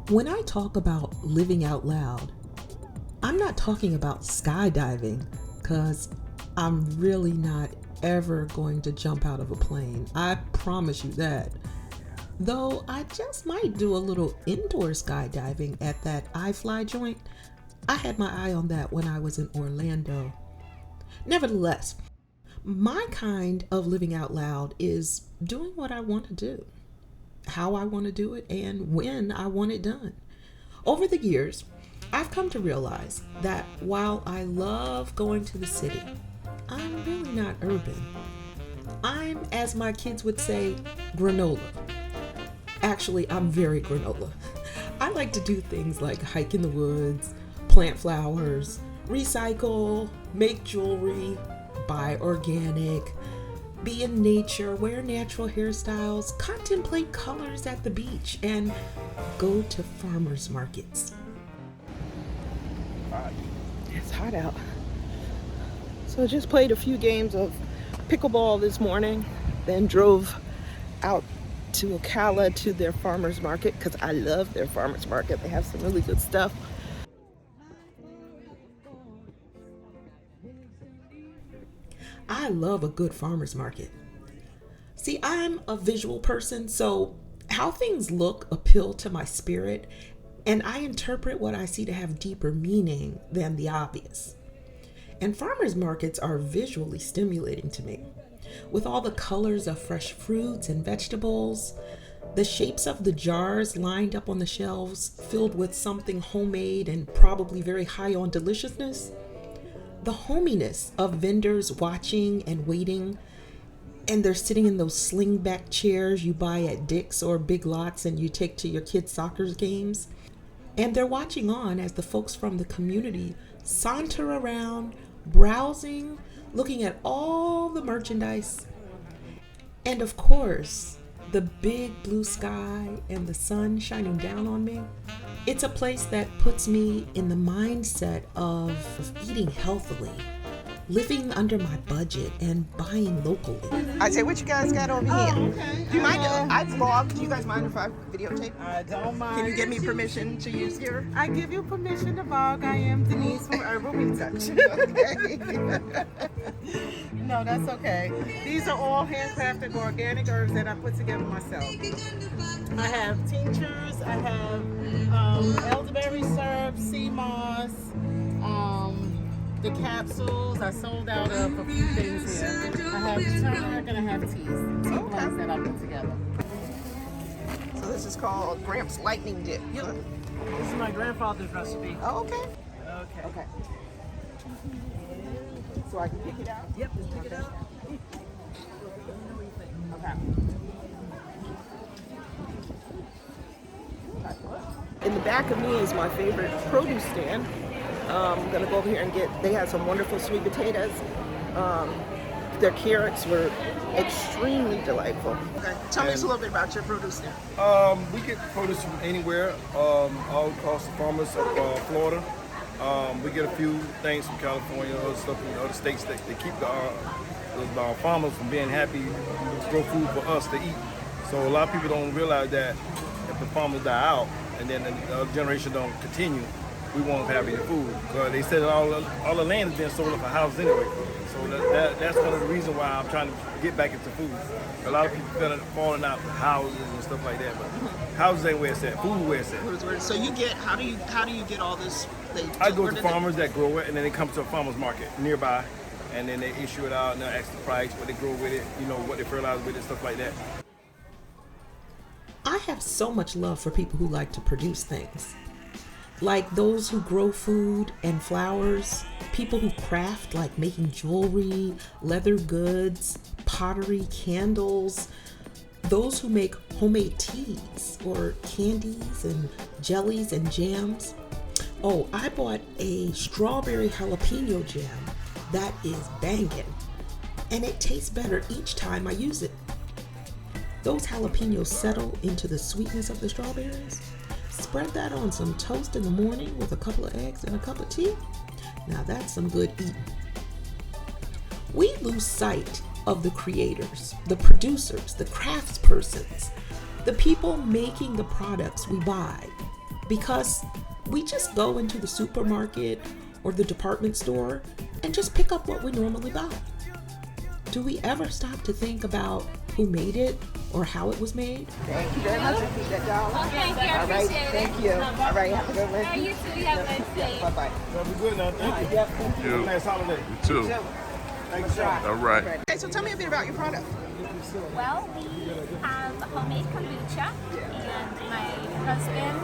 When I talk about living out loud, I'm not talking about skydiving, because I'm really not ever going to jump out of a plane. I promise you that. Though I just might do a little indoor skydiving at that iFly joint. I had my eye on that when I was in Orlando. Nevertheless, my kind of living out loud is doing what I want to do, how I want to do it, and when I want it done. Over the years, I've come to realize that while I love going to the city, I'm really not urban. I'm, as my kids would say, granola. Actually, I'm very granola. I like to do things like hike in the woods, plant flowers, recycle, make jewelry, buy organic, be in nature, wear natural hairstyles, contemplate colors at the beach, and go to farmers markets. It's hot out. So I just played a few games of pickleball this morning, then drove out to Ocala to their farmers market, because I love their farmers market. They have some really good stuff. I love a good farmer's market. See, I'm a visual person, so how things look appeal to my spirit, and I interpret what I see to have deeper meaning than the obvious. And farmers markets are visually stimulating to me, with all the colors of fresh fruits and vegetables, the shapes of the jars lined up on the shelves filled with something homemade and probably very high on deliciousness. The hominess of vendors watching and waiting, and they're sitting in those slingback chairs you buy at Dick's or Big Lots and you take to your kids' soccer games. And they're watching on as the folks from the community saunter around, browsing, looking at all the merchandise. And of course, the big blue sky and the sun shining down on me. It's a place that puts me in the mindset of eating healthily, living under my budget, and buying locally. I say, what you guys got over here? Okay. Do you mind? I vlog. Do you guys mind if I videotape? I don't mind. Can you give me permission to use your? I give you permission to vlog. I am Denise from Herbal Research. No, that's okay. These are all handcrafted organic herbs that I put together myself. I have tinctures. I have elderberry syrup, sea moss, the capsules. I sold out of a few things here. I have turmeric and I have tea blends that I put together. So this is called Gramps Lightning Dip. Yep. This is my grandfather's recipe. Oh, okay. Okay. So I can pick it out? Yep, just pick it up. Okay. In the back of me is my favorite produce stand. I'm gonna go over here and they had some wonderful sweet potatoes. Their carrots were extremely delightful. Okay, tell me just a little bit about your produce stand. We get produce from anywhere, all across the farmers of Florida. We get a few things from California, other stuff from other states that they keep our farmers from being happy to grow food for us to eat. So a lot of people don't realize that if the farmers die out and then the generation don't continue, we won't have any food. They said that all the land is being sold up for houses anyway. So that's one of the reasons why I'm trying to get back into food. A lot of people falling out for houses and stuff like that, but houses ain't where it's at. Food where it's at. So you get how do you get all this? I go to farmers that grow it, and then they come to a farmer's market nearby, and then they issue it out and they'll ask the price, what they grow with it, what they fertilize with it, stuff like that. I have so much love for people who like to produce things. Like those who grow food and flowers, people who craft, like making jewelry, leather goods, pottery, candles, those who make homemade teas or candies and jellies and jams. Oh, I bought a strawberry jalapeno jam that is banging, and it tastes better each time I use it. Those jalapenos settle into the sweetness of the strawberries. Spread that on some toast in the morning with a couple of eggs and a cup of tea. Now that's some good eating. We lose sight of the creators, the producers, the craftspersons, the people making the products we buy, because we just go into the supermarket or the department store and just pick up what we normally buy. Do we ever stop to think about who made it or how it was made? Thank you very much. I see that, darling. Oh, thank you. I All right, appreciate it. thank you. All right, have a good one. Oh, you too. You have a nice day. Bye-bye. Well, we good now. Thank you. Yep, thank you. Have a nice holiday. You too. Thank you, sir. All right. Okay, so tell me a bit about your product. Well, we have homemade kombucha, and my husband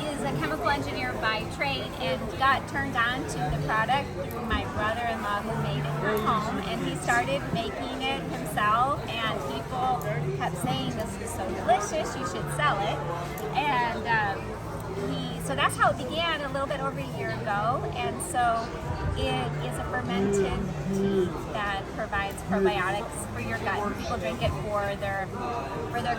is a chemical engineer by trade and got turned on to the product through my brother-in-law who made it for home, and he started making it himself, and people kept saying, this is so delicious, you should sell it. And so that's how it began a little bit over a year ago, and so it is a fermented tea that provides probiotics for your gut. People drink it for their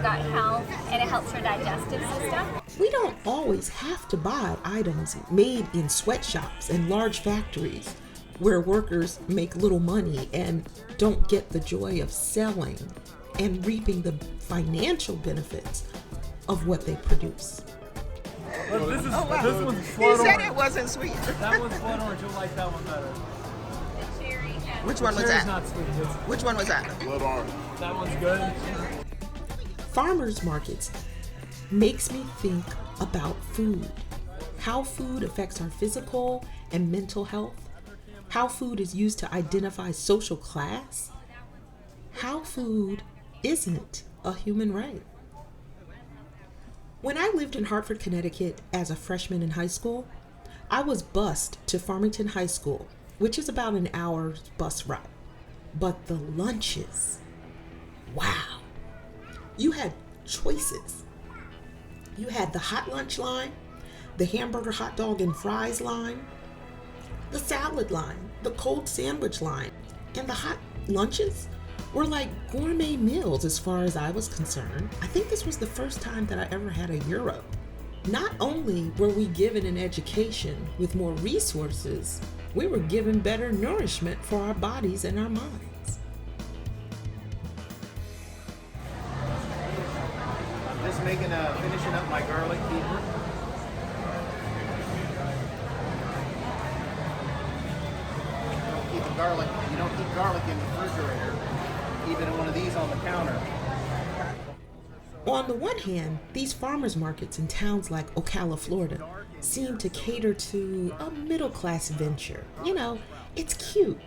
gut health, and it helps your digestive system. We don't always have to buy items made in sweatshops and large factories where workers make little money and don't get the joy of selling and reaping the financial benefits of what they produce. Look, this one's He blood said orange. it wasn't sweet. That one's blood orange. You'll like that one better. The cherry and Which one was Cherry's that? not sweet. Which one was that? Blood orange. That one's good. Farmers markets makes me think about food, how food affects our physical and mental health, how food is used to identify social class, how food isn't a human right. When I lived in Hartford, Connecticut as a freshman in high school, I was bused to Farmington High School, which is about an hour's bus ride. But the lunches, wow. You had choices. You had the hot lunch line, the hamburger, hot dog, and fries line, the salad line, the cold sandwich line, and the hot lunches were like gourmet meals as far as I was concerned. I think this was the first time that I ever had a gyro. Not only were we given an education with more resources, we were given better nourishment for our bodies and our minds. I'm just finishing up my garlic keeper. You don't keep garlic in the refrigerator. Keep it in one of these on the counter. On the one hand, these farmers markets in towns like Ocala, Florida, seem to cater to a middle-class venture. You know, it's cute.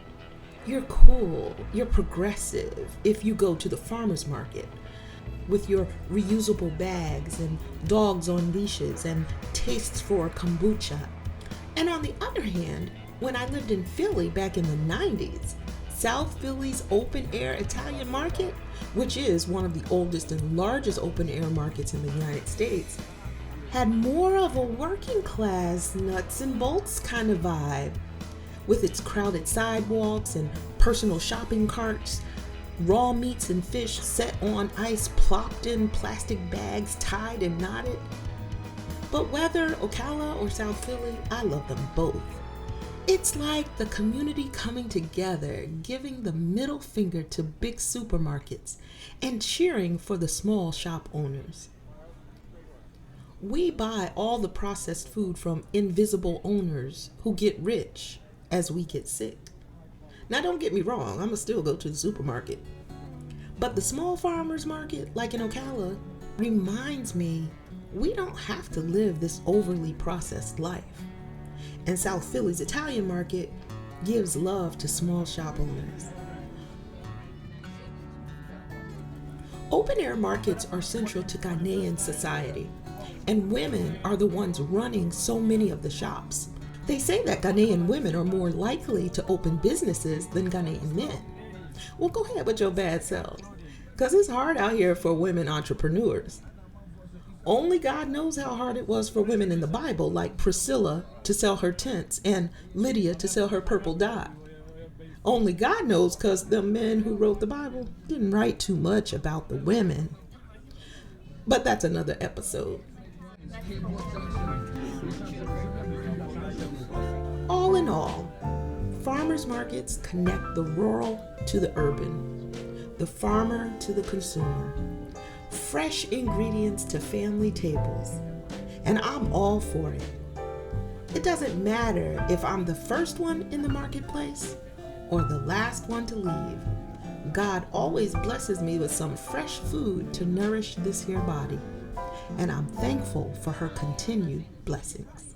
You're cool. You're progressive if you go to the farmers market with your reusable bags and dogs on leashes and tastes for kombucha. And on the other hand, when I lived in Philly back in the 90s, South Philly's open-air Italian market, which is one of the oldest and largest open-air markets in the United States, had more of a working-class nuts and bolts kind of vibe, with its crowded sidewalks and personal shopping carts, raw meats and fish set on ice plopped in plastic bags tied and knotted. But whether Ocala or South Philly, I love them both. It's like the community coming together, giving the middle finger to big supermarkets and cheering for the small shop owners. We buy all the processed food from invisible owners who get rich as we get sick. Now don't get me wrong, I'ma still go to the supermarket. But the small farmers market, like in Ocala, reminds me we don't have to live this overly processed life. And South Philly's Italian market gives love to small shop owners. Open-air markets are central to Ghanaian society, and women are the ones running so many of the shops. They say that Ghanaian women are more likely to open businesses than Ghanaian men. Well, go ahead with your bad selves, because it's hard out here for women entrepreneurs. Only God knows how hard it was for women in the Bible, like Priscilla to sell her tents and Lydia to sell her purple dye. Only God knows, because the men who wrote the Bible didn't write too much about the women. But that's another episode. All in all, farmers markets connect the rural to the urban, the farmer to the consumer, fresh ingredients to family tables, and I'm all for it. It doesn't matter if I'm the first one in the marketplace or the last one to leave. God always blesses me with some fresh food to nourish this here body, and I'm thankful for her continued blessings.